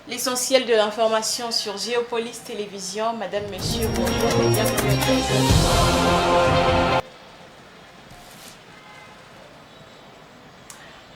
L'essentiel de l'information sur Géopolis Télévision. Madame, Monsieur, bonjour et bienvenue à tous.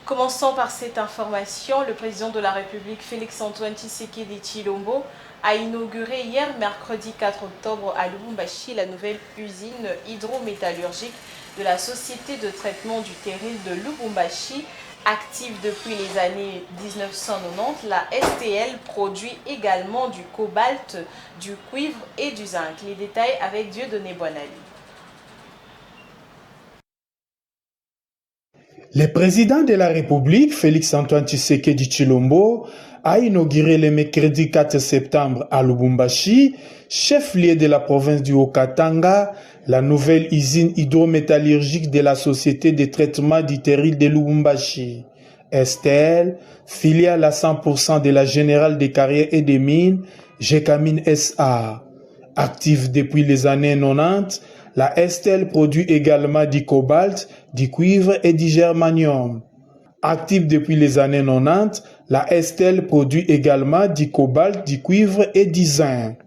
Commençons par cette information. Le président de la République, Félix-Antoine Tshisekedi Tshilombo, a inauguré hier, mercredi 4 octobre, à Lubumbashi, la nouvelle usine hydrométallurgique de la société de traitement du terril de Lubumbashi. Active depuis les années 1990, la STL produit également du cobalt, du cuivre et du zinc. Les détails avec Dieudonné Bonali. Le président de la République, Félix-Antoine Tshisekedi Tshilombo, a inauguré le mercredi 4 septembre à Lubumbashi, chef-lieu de la province du Haut-Katanga, la nouvelle usine hydrométallurgique de la société de traitement du terril de Lubumbashi. STL, filiale à 100% de la Générale des Carrières et des Mines, GECAMINE SA. Active depuis les années 90, la STL produit également du cobalt, du cuivre et du germanium. Active depuis les années 90, la STL produit également du cobalt, du cuivre et du zinc.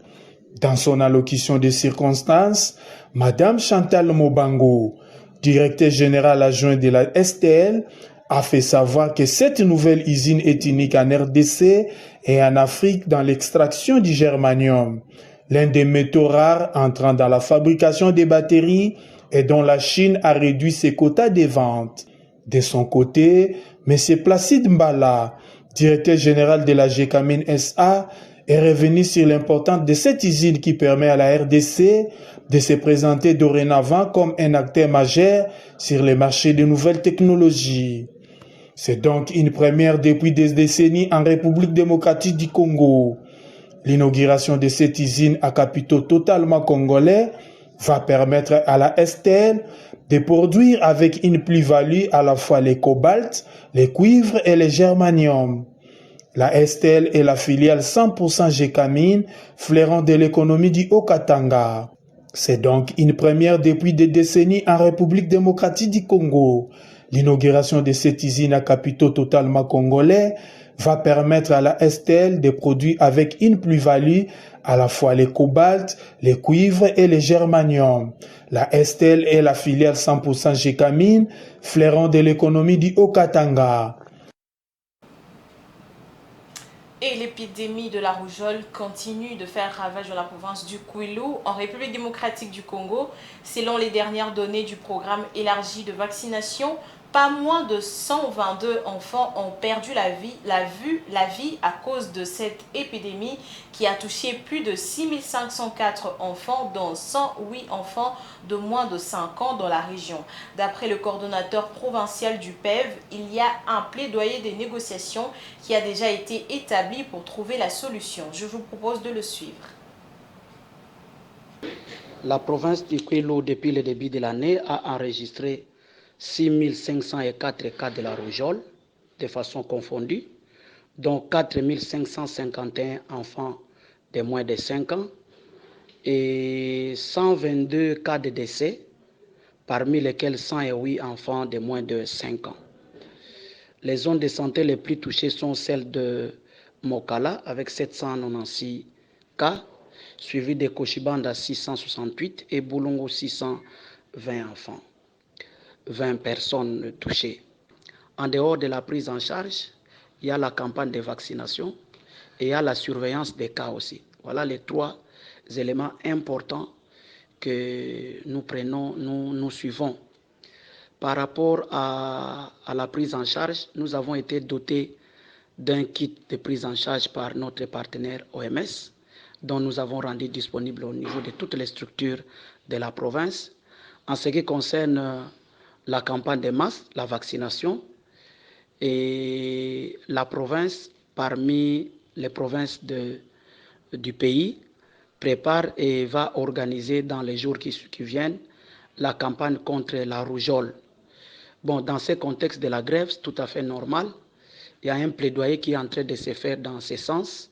Dans son allocution de circonstances, Madame Chantal Mobango, directeur général adjoint de la STL, a fait savoir que cette nouvelle usine est unique en RDC et en Afrique dans l'extraction du germanium, l'un des métaux rares entrant dans la fabrication des batteries et dont la Chine a réduit ses quotas de vente. De son côté, M. Placide Mbala, directeur général de la GECAMINE SA, est revenu sur l'importance de cette usine qui permet à la RDC de se présenter dorénavant comme un acteur majeur sur les marchés de nouvelles technologies. C'est donc une première depuis des décennies en République démocratique du Congo. L'inauguration de cette usine à capitaux totalement congolais va permettre à la STL de produire avec une plus-value à la fois les cobalt, les cuivres et les germanium. La STL est la filiale 100% GECAMINE, fleuron de l'économie du Haut-Katanga. C'est donc une première depuis des décennies en République démocratique du Congo. L'inauguration de cette usine à capitaux totalement congolais va permettre à la STL de produire avec une plus-value à la fois les cobalt, les cuivres et les germanium. La STL est la filiale 100% GECAMINE, fleuron de l'économie du Haut-Katanga. Et l'épidémie de la rougeole continue de faire ravage dans la province du Kwilu, en République démocratique du Congo. Selon les dernières données du programme élargi de vaccination, pas moins de 122 enfants ont perdu la vie à cause de cette épidémie qui a touché plus de 6504 enfants, dont 108 enfants de moins de 5 ans dans la région. D'après le coordonnateur provincial du PEV, il y a un plaidoyer des négociations qui a déjà été établi pour trouver la solution. Je vous propose de le suivre. La province du Kwilu, depuis le début de l'année, a enregistré 6504 cas de la rougeole de façon confondue, dont 4551 enfants de moins de 5 ans et 122 cas de décès, parmi lesquels 108 enfants de moins de 5 ans. Les zones de santé les plus touchées sont celles de Mokala avec 796 cas, suivi de Kochibanda 668 et Boulongo 620 enfants. 20 personnes touchées. En dehors de la prise en charge, il y a la campagne de vaccination et il y a la surveillance des cas aussi. Voilà les trois éléments importants que nous suivons. Par rapport à la prise en charge, nous avons été dotés d'un kit de prise en charge par notre partenaire OMS, dont nous avons rendu disponible au niveau de toutes les structures de la province. En ce qui concerne la campagne de masse, la vaccination, et la province, parmi les provinces du pays, prépare et va organiser dans les jours qui viennent la campagne contre la rougeole. Bon, dans ce contexte de la grève, c'est tout à fait normal. Il y a un plaidoyer qui est en train de se faire dans ce sens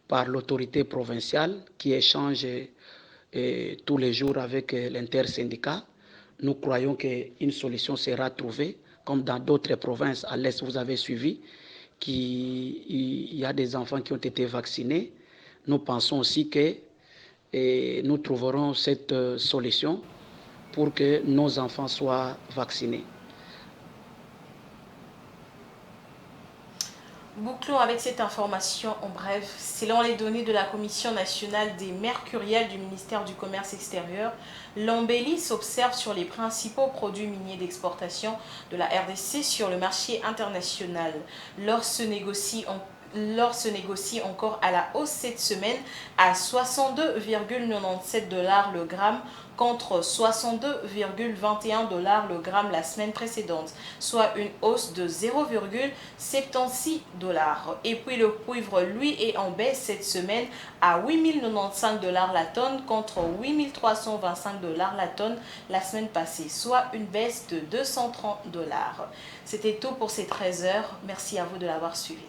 par l'autorité provinciale qui échange tous les jours avec l'intersyndicat. Nous croyons qu'une solution sera trouvée, comme dans d'autres provinces à l'Est, vous avez suivi, qu'il y a des enfants qui ont été vaccinés. Nous pensons aussi que nous trouverons cette solution pour que nos enfants soient vaccinés. Bouclons avec cette information en bref. Selon les données de la Commission nationale des mercuriels du ministère du Commerce extérieur, l'embellie s'observe sur les principaux produits miniers d'exportation de la RDC sur le marché international. L'or se négocie encore à la hausse cette semaine à 62,97 $ le gramme contre 62,21 $ le gramme la semaine précédente, soit une hausse de 0,76 $. Et puis le cuivre, lui, est en baisse cette semaine à 8,095 $ la tonne contre 8,325 $ la tonne la semaine passée, soit une baisse de 230 $. C'était tout pour ces 13 heures. Merci à vous de l'avoir suivi.